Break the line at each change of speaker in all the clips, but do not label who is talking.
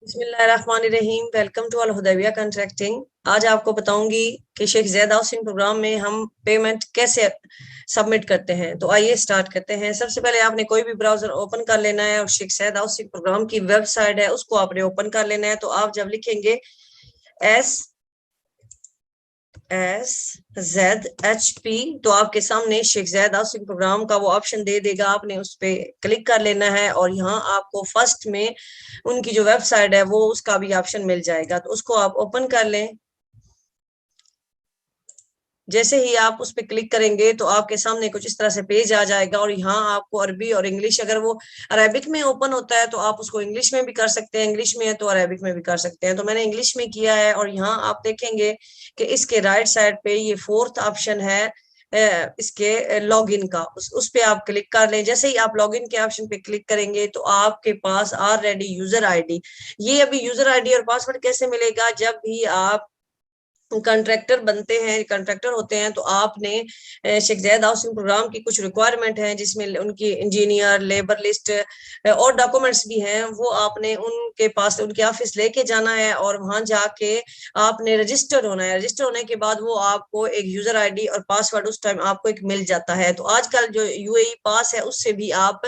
बिस्मिल्लाहिर्रहमानिर्रहीम। Welcome to Al Hudaibiya contracting. आज आपको बताऊंगी कि शेख ज़ैद हाउसिंग प्रोग्राम में हम पेमेंट कैसे सबमिट करते हैं। तो आइए स्टार्ट करते हैं। सबसे पहले आपने कोई भी ब्राउजर ओपन कर लेना है और शेख ज़ैद हाउसिंग प्रोग्राम की वेबसाइट है उसको आपने ओपन कर लेना है। तो आप जब लिखेंगे SZHP तो आपके सामने शेख ज़ैद हाउसिंग प्रोग्राम का वो ऑप्शन दे देगा, आपने उस पर क्लिक कर लेना है और यहाँ आपको फर्स्ट में उनकी जो वेबसाइट है वो उसका भी ऑप्शन मिल जाएगा। तो उसको आप ओपन कर लें। जैसे ही आप उस पर क्लिक करेंगे तो आपके सामने कुछ इस तरह से पेज आ जाएगा और यहाँ आपको अरबी और इंग्लिश, अगर वो अरेबिक में ओपन होता है तो आप उसको इंग्लिश में भी कर सकते हैं, इंग्लिश में है तो अरेबिक में भी कर सकते हैं। तो मैंने इंग्लिश में किया है और यहाँ आप देखेंगे कि इसके राइट साइड पे ये फोर्थ ऑप्शन है इसके लॉगिन का, उस पे आप क्लिक कर लें। जैसे ही आप लॉगिन के ऑप्शन पे क्लिक करेंगे तो आपके पास ऑलरेडी यूजर आईडी, ये अभी यूजर आईडी और पासवर्ड कैसे मिलेगा, जब भी आप कंट्रैक्टर बनते हैं, कंट्रैक्टर होते हैं तो आपने शेख ज़ैद हाउसिंग प्रोग्राम की कुछ रिक्वायरमेंट है जिसमें उनकी इंजीनियर, लेबर लिस्ट और डॉक्यूमेंट्स भी हैं, वो आपने उनके पास उनके ऑफिस लेके जाना है और वहां जाके आपने रजिस्टर होना है। रजिस्टर होने के बाद वो आपको एक यूजर आईडी और पासवर्ड उस टाइम आपको एक मिल जाता है। तो आजकल जो यूएई पास है उससे भी आप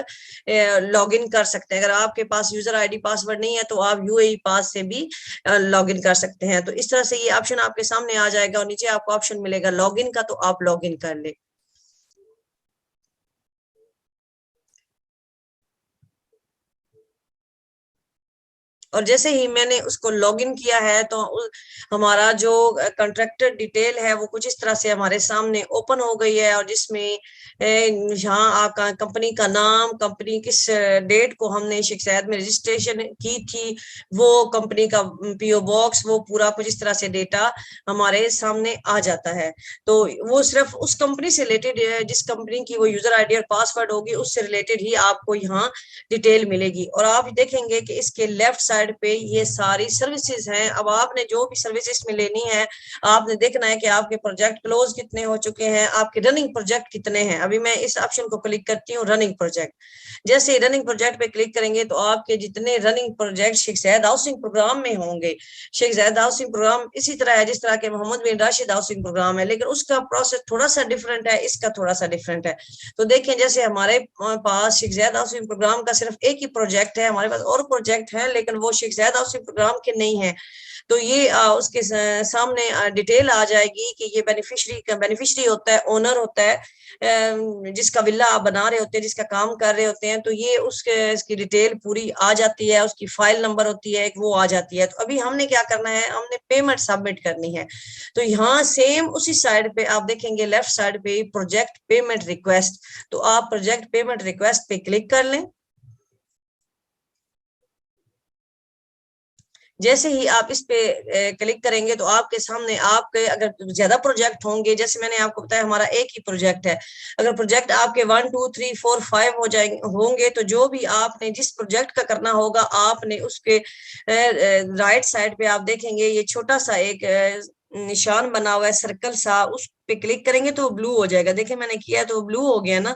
लॉग इन कर सकते हैं। अगर आपके पास यूजर आईडी पासवर्ड नहीं है तो आप यूएई पास से भी लॉग इन कर सकते हैं। तो इस तरह से ये ऑप्शन आपके सामने आ जाएगा और नीचे आपको ऑप्शन मिलेगा लॉग इन का, तो आप लॉग इन कर ले। और जैसे ही मैंने उसको लॉगिन किया है तो हमारा जो कॉन्ट्रैक्टर डिटेल है वो कुछ इस तरह से हमारे सामने ओपन हो गई है और जिसमें यहाँ आपका कंपनी का नाम, कंपनी किस डेट को हमने शेख ज़ैद में रजिस्ट्रेशन की थी, वो कंपनी का पीओ बॉक्स, वो पूरा कुछ इस तरह से डेटा हमारे सामने आ जाता है। तो वो सिर्फ उस कंपनी से रिलेटेड, जिस कंपनी की वो यूजर आईडी और पासवर्ड होगी उससे रिलेटेड ही आपको यहाँ डिटेल मिलेगी। और आप देखेंगे कि इसके लेफ्ट साइड पे ये सारी सर्विसेज हैं। अब आपने जो भी सर्विसेज में लेनी है आपने देखना है कि आपके प्रोजेक्ट क्लोज कितने हो चुके हैं, आपके रनिंग प्रोजेक्ट कितने हैं। अभी मैं इस ऑप्शन को क्लिक करती हूँ रनिंग प्रोजेक्ट। जैसे रनिंग प्रोजेक्ट पे क्लिक करेंगे तो आपके जितने रनिंग प्रोजेक्ट शेख ज़ैद हाउसिंग प्रोग्राम में होंगे, शेख ज़ैद हाउसिंग प्रोग्राम इसी तरह है जिस तरह के मोहम्मद बिन राशिद हाउसिंग प्रोग्राम है, लेकिन उसका प्रोसेस थोड़ा सा डिफरेंट है, इसका थोड़ा सा डिफरेंट है। तो देखें, जैसे हमारे पास शेख ज़ैद हाउसिंग प्रोग्राम का सिर्फ एक ही प्रोजेक्ट है, हमारे पास और प्रोजेक्ट है लेकिन वो शेख ज़ैद हाउसिंग प्रोग्राम के नहीं है। तो ये उसके सामने डिटेल आ जाएगी कि ये बेनिफिशरी होता है, ओनर होता है, जिसका विला आप बना रहे होते हैं, जिसका काम कर रहे होते हैं। तो ये उसके इसकी डिटेल पूरी आ जाती है, उसकी फाइल नंबर होती है वो आ जाती है। तो अभी हमने क्या करना है, हमने पेमेंट सबमिट करनी है। तो यहाँ सेम उसी साइड पे आप देखेंगे लेफ्ट साइड पे प्रोजेक्ट पेमेंट रिक्वेस्ट, तो आप प्रोजेक्ट पेमेंट रिक्वेस्ट पे क्लिक कर लें। जैसे ही आप इस पे क्लिक करेंगे तो आपके सामने आपके अगर ज्यादा प्रोजेक्ट होंगे, जैसे मैंने आपको बताया हमारा एक ही प्रोजेक्ट है, अगर प्रोजेक्ट आपके 1 2 3 4 5 हो जाएंगे होंगे तो जो भी आपने जिस प्रोजेक्ट का करना होगा आपने उसके राइट साइड पे आप देखेंगे ये छोटा सा एक निशान बना हुआ है सर्कल सा, उस पे क्लिक करेंगे तो ब्लू हो जाएगा। देखिए मैंने किया तो ब्लू हो गया ना।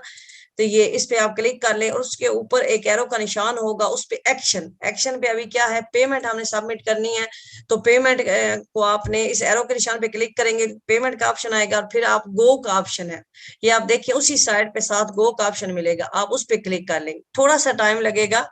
तो ये इस पे आप क्लिक कर लें और उसके ऊपर एक एरो का निशान होगा, उस पे एक्शन, एक्शन पे अभी क्या है, पेमेंट हमने सबमिट करनी है। तो पेमेंट को आपने इस एरो के निशान पे क्लिक करेंगे, पेमेंट का ऑप्शन आएगा और फिर आप गो का ऑप्शन है, ये आप देखिए उसी साइड पे साथ गो का ऑप्शन मिलेगा, आप उस पे क्लिक कर लेंगे। थोड़ा सा टाइम लगेगा।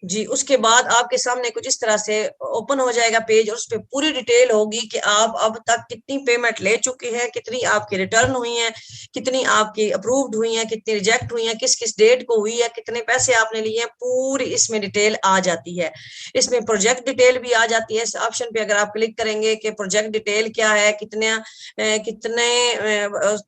जी, उसके बाद आपके सामने कुछ इस तरह से ओपन हो जाएगा पेज और उस पर पूरी डिटेल होगी कि आप अब तक कितनी पेमेंट ले चुके हैं, कितनी आपकी रिटर्न हुई हैं, कितनी आपकी अप्रूव्ड हुई हैं, कितनी रिजेक्ट हुई हैं, किस किस डेट को हुई है, कितने पैसे आपने लिए हैं, पूरी इसमें डिटेल आ जाती है। इसमें प्रोजेक्ट डिटेल भी आ जाती है। इस ऑप्शन पे अगर आप क्लिक करेंगे कि प्रोजेक्ट डिटेल क्या है, कितने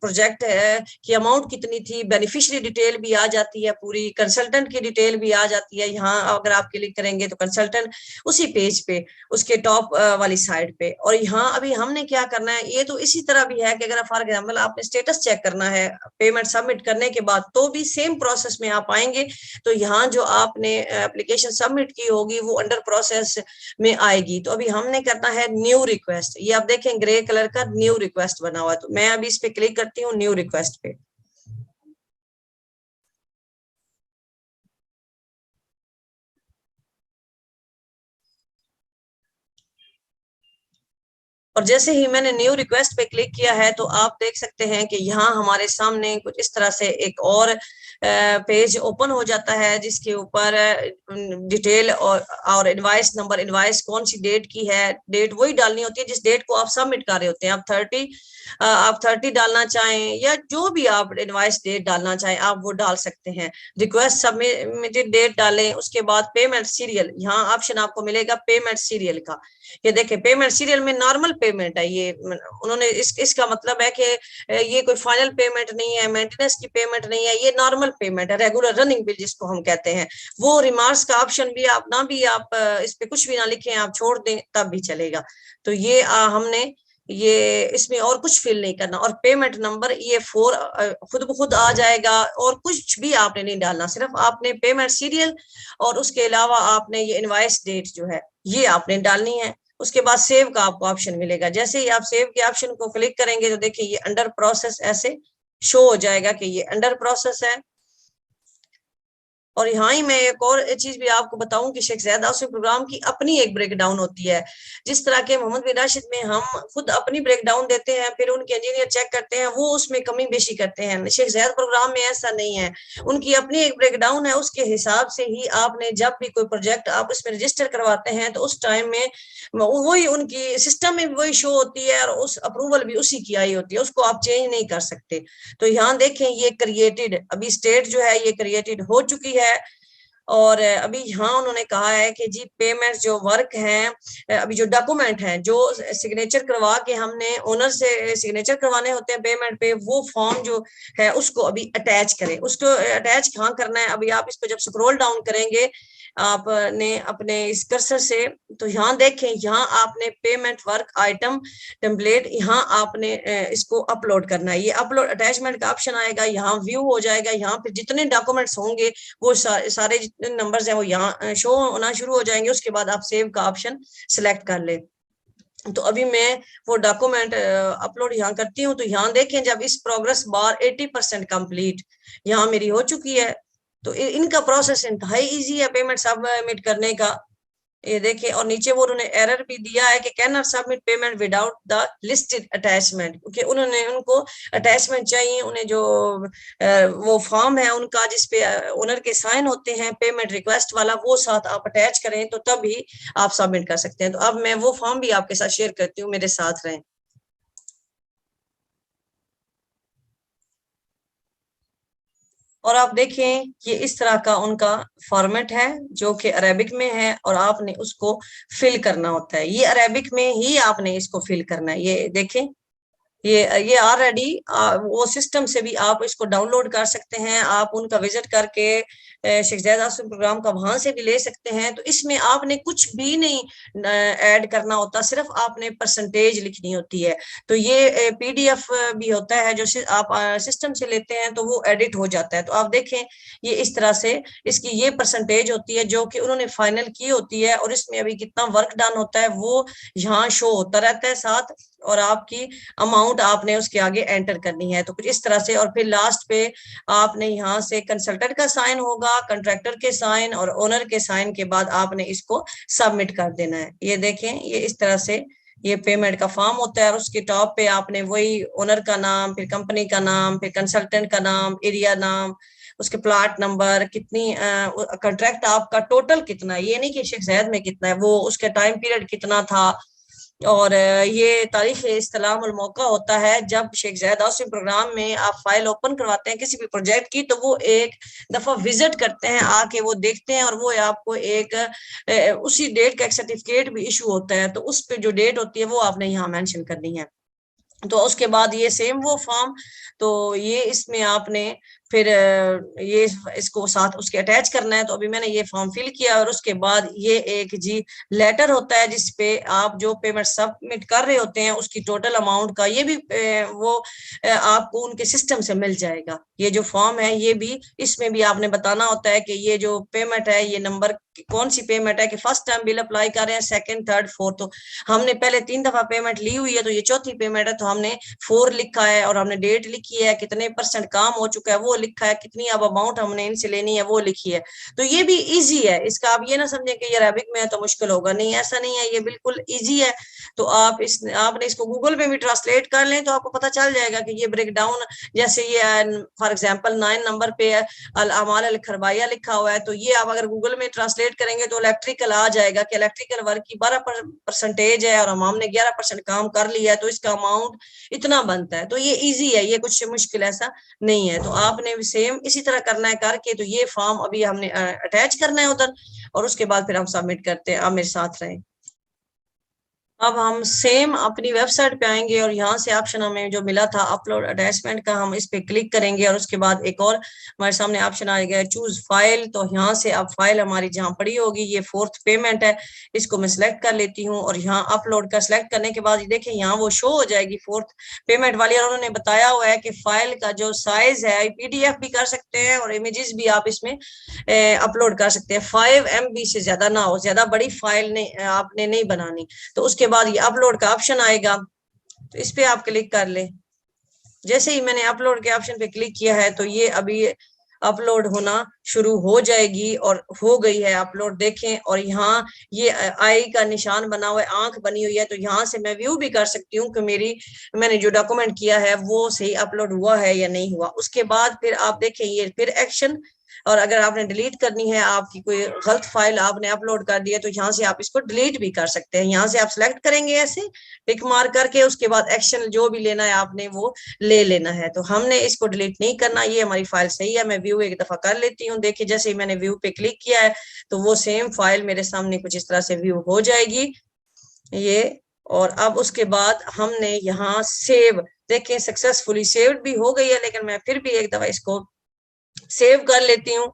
प्रोजेक्ट है की अमाउंट कितनी थी, बेनिफिशियरी डिटेल भी आ जाती है, पूरी कंसल्टेंट की डिटेल भी आ जाती है। यहाँ अगर आप क्लिक करेंगे तो कंसल्टेंट उसी पेज पे उसके टॉप वाली साइड पे। और यहाँ अभी हमने क्या करना है, ये तो इसी तरह भी है कि अगर फॉर एग्जाम्पल आपने स्टेटस चेक करना है पेमेंट सबमिट करने के बाद तो भी सेम प्रोसेस में आप आएंगे। तो यहाँ जो आपने एप्लीकेशन सबमिट की होगी वो अंडर प्रोसेस में आएगी। तो अभी हमने करना है न्यू रिक्वेस्ट, ये आप देखें ग्रे कलर का न्यू रिक्वेस्ट बना हुआ है। तो मैं अभी इस पे क्लिक करती हूँ न्यू रिक्वेस्ट पे। और जैसे ही मैंने न्यू रिक्वेस्ट पे क्लिक किया है तो आप देख सकते हैं कि यहाँ हमारे सामने कुछ इस तरह से एक और पेज ओपन हो जाता है, जिसके ऊपर डिटेल और इनवाइस नंबर, इनवाइस कौन सी डेट की है, डेट वही डालनी होती है जिस डेट को आप सबमिट कर रहे होते हैं। आप 30 डालना चाहें या जो भी आप इनवाइस डेट डालना चाहें आप वो डाल सकते हैं। रिक्वेस्ट सबमिटेड डेट डालें, उसके बाद पेमेंट सीरियल, यहाँ ऑप्शन आपको मिलेगा पेमेंट सीरियल का। ये देखें पेमेंट सीरियल में नॉर्मल पेमेंट है, ये उन्होंने इसका मतलब है कि ये कोई फाइनल पेमेंट नहीं है, मेंटेनेंस की पेमेंट नहीं है, ये नॉर्मल पेमेंट है, रेगुलर रनिंग बिल जिसको हम कहते हैं। वो रिमार्क्स का ऑप्शन भी आप ना भी आप इस पे कुछ भी ना लिखें, आप छोड़ दें तब भी चलेगा। तो ये हमने ये इसमें और कुछ फिल नहीं करना, और पेमेंट नंबर ये खुद ब खुद आ जाएगा, और कुछ भी आपने नहीं डालना, सिर्फ आपने पेमेंट सीरियल और उसके अलावा आपने ये इनवाइस डेट जो है ये आपने डालनी है। उसके बाद सेव का आपको ऑप्शन मिलेगा, जैसे ही आप सेव के ऑप्शन को क्लिक करेंगे तो देखिए ये अंडर प्रोसेस ऐसे शो हो जाएगा कि ये अंडर प्रोसेस है। और यहाँ ही मैं एक और चीज भी आपको बताऊं कि शेख ज़ैद आसिफ प्रोग्राम की अपनी एक ब्रेकडाउन होती है। जिस तरह के मोहम्मद बिन राशिद में हम खुद अपनी ब्रेकडाउन देते हैं, फिर उनके इंजीनियर चेक करते हैं, वो उसमें कमी बेशी करते हैं। शेख ज़ैद प्रोग्राम में ऐसा नहीं है, उनकी अपनी एक ब्रेकडाउन है, उसके हिसाब से ही आपने जब भी कोई प्रोजेक्ट आप उसमें रजिस्टर करवाते हैं तो उस टाइम में वही उनकी सिस्टम में वही शो होती है, और उस अप्रूवल भी उसी की आई होती है, उसको आप चेंज नहीं कर सकते। तो यहाँ देखें ये क्रिएटेड, अभी स्टेट जो है ये क्रिएटेड हो चुकी है। और अभी यहाँ उन्होंने कहा है कि जी पेमेंट जो वर्क हैं, अभी जो डॉक्यूमेंट हैं जो सिग्नेचर करवा के हमने ओनर से सिग्नेचर करवाने होते हैं पेमेंट पे, वो फॉर्म जो है उसको अभी अटैच करें। उसको अटैच कहाँ करना है, अभी आप इसको जब स्क्रॉल डाउन करेंगे आपने अपने इस कर्सर से, तो यहाँ देखें, यहाँ आपने पेमेंट वर्क आइटम टेम्पलेट, यहाँ आपने इसको अपलोड करना है। ये अपलोड अटैचमेंट का ऑप्शन आएगा, यहाँ व्यू हो जाएगा, यहाँ पे जितने डॉक्यूमेंट्स होंगे वो सारे जितने नंबर्स हैं वो यहाँ शो होना शुरू हो जाएंगे। उसके बाद आप सेव का ऑप्शन सिलेक्ट कर ले। तो अभी मैं वो डॉक्यूमेंट अपलोड यहाँ करती हूँ, तो यहाँ देखें जब इस प्रोग्रेस बार 80% कंप्लीट यहाँ मेरी हो चुकी है। तो इनका प्रोसेस इंतहाई इजी है पेमेंट सबमिट करने का, ये देखिए। और नीचे वो उन्होंने एरर भी दिया है कि can not submit payment without the listed attachment, क्योंकि उनको अटैचमेंट चाहिए, उन्हें जो वो फॉर्म है उनका जिसपे ओनर के साइन होते हैं पेमेंट रिक्वेस्ट वाला, वो साथ आप अटैच करें तो तभी आप सबमिट कर सकते हैं। तो अब मैं वो फॉर्म भी आपके साथ शेयर करती हूँ, मेरे साथ रहें। और आप देखें ये इस तरह का उनका फॉर्मेट है जो कि अरेबिक में है, और आपने उसको फिल करना होता है, ये अरेबिक में ही आपने इसको फिल करना है। ये देखें ये ऑलरेडी वो सिस्टम से भी आप इसको डाउनलोड कर सकते हैं, आप उनका विजिट करके शेख ज़ैद आसिफ प्रोग्राम का वहां से भी ले सकते हैं। तो इसमें आपने कुछ भी नहीं ऐड करना होता, सिर्फ आपने परसेंटेज लिखनी होती है। तो ये पीडीएफ भी होता है जो आप सिस्टम से लेते हैं तो वो एडिट हो जाता है। तो आप देखें ये इस तरह से इसकी ये परसेंटेज होती है जो कि उन्होंने फाइनल की होती है, और इसमें अभी कितना वर्क डन होता है वो यहाँ शो होता रहता है साथ, और आपकी अमाउंट आपने उसके आगे एंटर करनी है। तो कुछ इस तरह से, और फिर लास्ट पे आपने यहाँ से कंसल्टेंट का साइन होगा, कंट्रैक्टर के साइन और ओनर के साइन के बाद आपने इसको सबमिट कर देना है। ये देखें ये इस तरह से ये पेमेंट का फॉर्म होता है, और उसके टॉप पे आपने वही ओनर का नाम, फिर कंपनी का नाम, फिर कंसल्टेंट का नाम, एरिया नाम, उसके प्लाट नंबर, कितनी कंट्रैक्ट आपका टोटल कितना है, ये नहीं कि शेख ज़ैद में कितना है, वो उसके टाइम पीरियड कितना था। और ये तारीख इस्तेलाम उल मौका होता है जब शेख ज़ैद आसिफ प्रोग्राम में आप फाइल ओपन करवाते हैं किसी भी प्रोजेक्ट की, तो वो एक दफा विजिट करते हैं, आके वो देखते हैं, और वो आपको एक उसी डेट का एक सर्टिफिकेट भी इशू होता है। तो उस पे जो डेट होती है वो आपने यहाँ मेंशन करनी है। तो उसके बाद ये सेम वो फॉर्म, तो ये इसमें आपने फिर ये इसको साथ उसके अटैच करना है। तो अभी मैंने ये फॉर्म फिल किया, और उसके बाद ये एक जी लेटर होता है जिसपे आप जो पेमेंट सबमिट कर रहे होते हैं उसकी टोटल अमाउंट का ये भी वो आपको उनके सिस्टम से मिल जाएगा। ये जो फॉर्म है ये भी, इसमें भी आपने बताना होता है कि ये जो पेमेंट है ये नंबर कौन सी पेमेंट है, कि फर्स्ट टाइम बिल अप्लाई कर रहे हैं, सेकंड, थर्ड, फोर्थ। तो हमने पहले 3 दफा पेमेंट ली हुई है, तो ये चौथी पेमेंट है, तो हमने 4 लिखा है, और हमने डेट लिखी है, कितने % काम हो चुका है वो लिखा है, कितनी अब अमाउंट हमने इनसे लेनी है वो लिखी है। तो ये भी इजी है, इसका आप ये ना समझें कि ये अरबिक में है तो मुश्किल होगा, नहीं ऐसा नहीं है, ये बिल्कुल इजी है। तो आपने इसको गूगल पे भी ट्रांसलेट कर लें तो आपको पता चल जाएगा कि ये ब्रेक डाउन, जैसे ये फॉर एग्जाम्पल 9 नंबर पे अल अमाल अल खरवाया लिखा हुआ है, तो ये आप अगर गूगल में ट्रांसलेट करेंगे तो इलेक्ट्रिकल आ जाएगा कि इलेक्ट्रिकल वर्क की 12% है और हमने 11% काम कर लिया है, तो इसका अमाउंट इतना बनता है। तो ये इजी है, ये कुछ मुश्किल ऐसा नहीं है। तो आपने भी सेम इसी तरह करना है करके, तो ये फॉर्म अभी हमने अटैच करना है उधर, और उसके बाद फिर हम सबमिट करते हैं। आप मेरे साथ रहें। अब हम सेम अपनी वेबसाइट पे आएंगे और यहाँ से ऑप्शन हमें जो मिला था अपलोड अटैचमेंट का, हम इस पे क्लिक करेंगे और उसके बाद एक और हमारे सामने ऑप्शन आएगा चूज फाइल। तो यहाँ से अब फाइल हमारी जहाँ पड़ी होगी, ये 4th पेमेंट है, इसको मैं सिलेक्ट कर लेती हूँ और यहाँ अपलोड का सिलेक्ट करने के बाद देखिए यहाँ वो शो हो जाएगी 4th पेमेंट वाली। और उन्होंने बताया हुआ है कि फाइल का जो साइज है PDF भी कर सकते हैं और इमेजेस भी आप इसमें अपलोड कर सकते हैं। 5 MB से ज्यादा ना हो, ज्यादा बड़ी फाइल नहीं आपने नहीं बनानी। तो उसके बाद ये अपलोड का ऑप्शन आएगा, तो इस पे आप क्लिक कर लें। जैसे ही मैंने अपलोड के ऑप्शन पे क्लिक किया है तो ये अभी अपलोड होना शुरू हो जाएगी और हो गई है अपलोड, देखें। और यहाँ ये आई का निशान बना हुआ है, आंख बनी हुई है, तो यहाँ से मैं व्यू भी कर सकती हूँ कि मैंने जो डॉक्यूमेंट किया है वो सही अपलोड हुआ है या नहीं हुआ। उसके बाद फिर आप देखें ये फिर एक्शन, और अगर आपने डिलीट करनी है, आपकी कोई गलत फाइल आपने अपलोड कर दी है, तो यहाँ से आप इसको डिलीट भी कर सकते हैं। यहाँ से आप सिलेक्ट करेंगे ऐसे टिक मार करके, उसके बाद एक्शन जो भी लेना है आपने वो ले लेना है। तो हमने इसको डिलीट नहीं करना, ये हमारी फाइल सही है। मैं व्यू एक दफा कर लेती हूँ। देखिए जैसे ही मैंने व्यू पे क्लिक किया है तो वो सेम फाइल मेरे सामने कुछ इस तरह से व्यू हो जाएगी ये। और अब उसके बाद हमने यहाँ सेव, देखें सक्सेसफुली सेव्ड भी हो गई है, लेकिन मैं फिर भी एक दफा इसको सेव कर लेती हूँ।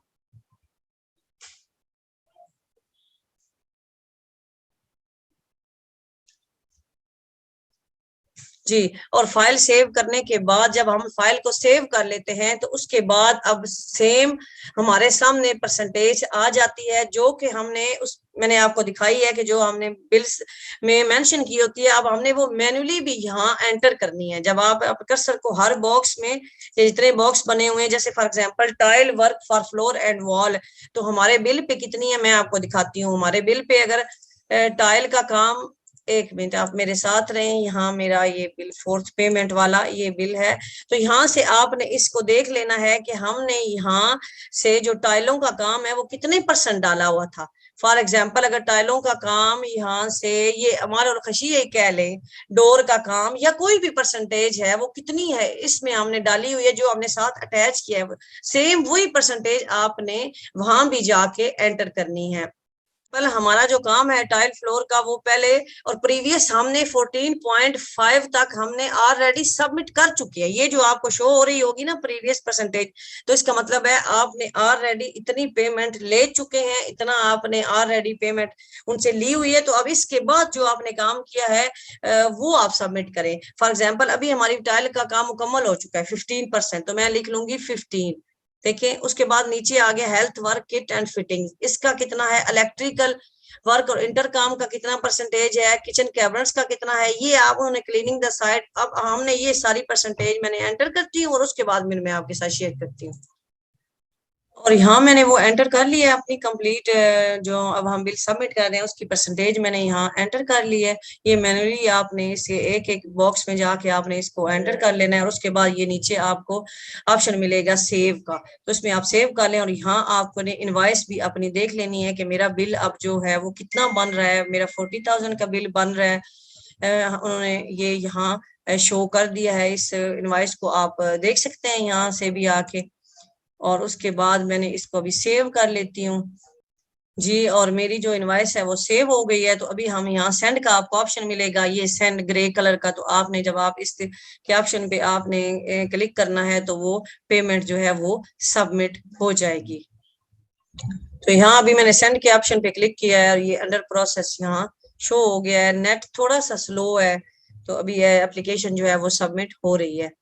जी, और फाइल सेव करने के बाद जब हम फाइल को सेव कर लेते हैं तो उसके बाद अब सेम हमारे सामने परसेंटेज आ जाती है जो कि हमने उस मैंने आपको दिखाई है कि जो हमने बिल्स में मेंशन की होती है। अब हमने वो मैन्युअली भी यहाँ एंटर करनी है। जब आप कर्सर को हर बॉक्स में, जितने बॉक्स बने हुए हैं, जैसे for example tile work for floor and wall, तो हमारे बिल पे कितनी है मैं आपको दिखाती हूँ। हमारे बिल पे अगर टाइल का काम, एक मिनट आप मेरे साथ रहें, यहाँ मेरा ये बिल 4th पेमेंट वाला ये बिल है। तो यहाँ से आपने इसको देख लेना है कि हमने यहाँ से जो टाइलों का काम है वो कितने % डाला हुआ था। फॉर एग्जाम्पल अगर टाइलों का काम यहाँ से ये हमारा और खशी ये कह लें, डोर का काम या कोई भी परसेंटेज है वो कितनी है इसमें हमने डाली हुई है, जो हमने साथ अटैच किया है, सेम वही परसेंटेज आपने वहां भी जाके एंटर करनी है। कल हमारा जो काम है टाइल फ्लोर का वो पहले और प्रीवियस हमने 14.5 तक हमने ऑलरेडी सबमिट कर चुकी है। ये जो आपको शो हो रही होगी ना प्रीवियस परसेंटेज, तो इसका मतलब है आपने ऑलरेडी इतनी पेमेंट ले चुके हैं, इतना आपने ऑलरेडी पेमेंट उनसे ली हुई है। तो अब इसके बाद जो आपने काम किया है वो आप सबमिट करें। फॉर एग्जाम्पल अभी हमारी टाइल का काम मुकम्मल हो चुका है 15%, तो मैं लिख लूंगी 15। देखिए उसके बाद नीचे आ गया health work kit and fitting, इसका कितना है, इलेक्ट्रिकल वर्क और इंटर काम का कितना परसेंटेज है, किचन कैबिनेट्स का कितना है, ये आप उन्होंने क्लीनिंग द साइट। अब हमने ये सारी परसेंटेज मैंने एंटर करती हूँ और उसके बाद मैं आपके साथ शेयर करती हूँ। और यहाँ मैंने वो एंटर कर लिया है अपनी कंप्लीट, जो अब हम बिल सबमिट कर रहे हैं उसकी परसेंटेज मैंने यहाँ एंटर कर ली है। ये मैन्युअली आपने इसके एक एक बॉक्स में जाके आपने इसको एंटर कर लेना है और उसके बाद ये नीचे आपको ऑप्शन मिलेगा सेव का, तो इसमें आप सेव कर लें। और यहाँ आपको इनवॉइस भी अपनी देख लेनी है कि मेरा बिल अब जो है वो कितना बन रहा है। मेरा 40,000 का बिल बन रहा है, उन्होंने ये यहाँ शो कर दिया है। इस इनवॉइस को आप देख सकते हैं यहाँ से भी आके, और उसके बाद मैंने इसको अभी सेव कर लेती हूँ जी। और मेरी जो इनवॉइस है वो सेव हो गई है। तो अभी हम यहाँ सेंड का आपको ऑप्शन मिलेगा, ये सेंड ग्रे कलर का, तो आपने जब आप इस के ऑप्शन पे आपने क्लिक करना है तो वो पेमेंट जो है वो सबमिट हो जाएगी। तो यहाँ अभी मैंने सेंड के ऑप्शन पे क्लिक किया है और ये अंडर प्रोसेस यहाँ शो हो गया है। नेट थोड़ा सा स्लो है, तो अभी ये एप्लीकेशन जो है वो सबमिट हो रही है।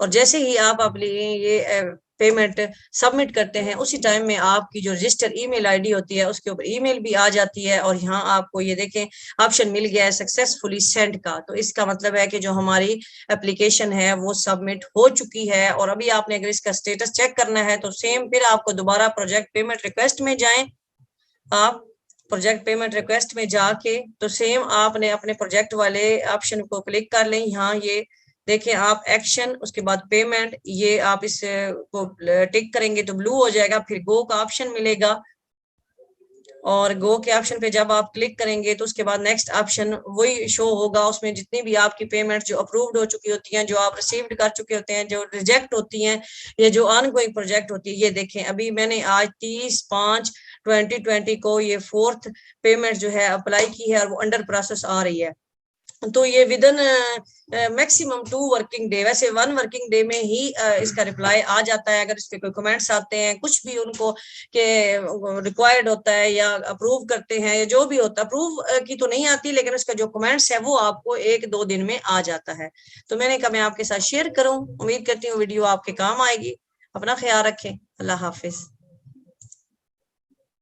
और जैसे ही आप अपनी ये पेमेंट सबमिट करते हैं, उसी टाइम में आपकी जो रजिस्टर ईमेल आईडी होती है उसके ऊपर ईमेल भी आ जाती है और यहाँ आपको ये देखें ऑप्शन मिल गया है सक्सेसफुली सेंड का। तो इसका मतलब है कि जो हमारी एप्लीकेशन है वो सबमिट हो चुकी है। और अभी आपने अगर इसका स्टेटस चेक करना है तो सेम फिर आपको दोबारा प्रोजेक्ट पेमेंट रिक्वेस्ट में जाएं। आप प्रोजेक्ट पेमेंट रिक्वेस्ट में जाके तो सेम आपने अपने प्रोजेक्ट वाले ऑप्शन को क्लिक कर लें। यहाँ ये देखें आप एक्शन, उसके बाद पेमेंट, ये आप इस को टिक करेंगे तो ब्लू हो जाएगा, फिर गो का ऑप्शन मिलेगा और गो के ऑप्शन पे जब आप क्लिक करेंगे तो उसके बाद नेक्स्ट ऑप्शन वही शो होगा। उसमें जितनी भी आपकी पेमेंट जो अप्रूव्ड हो चुकी होती हैं, जो आप रिसीव्ड कर चुके होते हैं, जो रिजेक्ट होती हैं, या जो ऑनगोइंग प्रोजेक्ट होती है, ये देखें अभी मैंने आज 30/5/2020 को ये 4th पेमेंट जो है अप्लाई की है और वो अंडर प्रोसेस आ रही है। तो ये विदिन मैक्सिमम 2 वर्किंग डे, वैसे 1 वर्किंग डे में ही इसका रिप्लाई आ जाता है। अगर इस पे कोई कमेंट्स आते हैं, कुछ भी उनको के रिक्वायर्ड होता है या अप्रूव करते हैं या जो भी होता है, अप्रूव की तो नहीं आती लेकिन उसका जो कमेंट्स है वो आपको 1-2 दिन में आ जाता है। तो मैंने कहा मैं आपके साथ शेयर करूं, उम्मीद करती हूँ वीडियो आपके काम आएगी। अपना ख्याल रखें, अल्लाह हाफिज।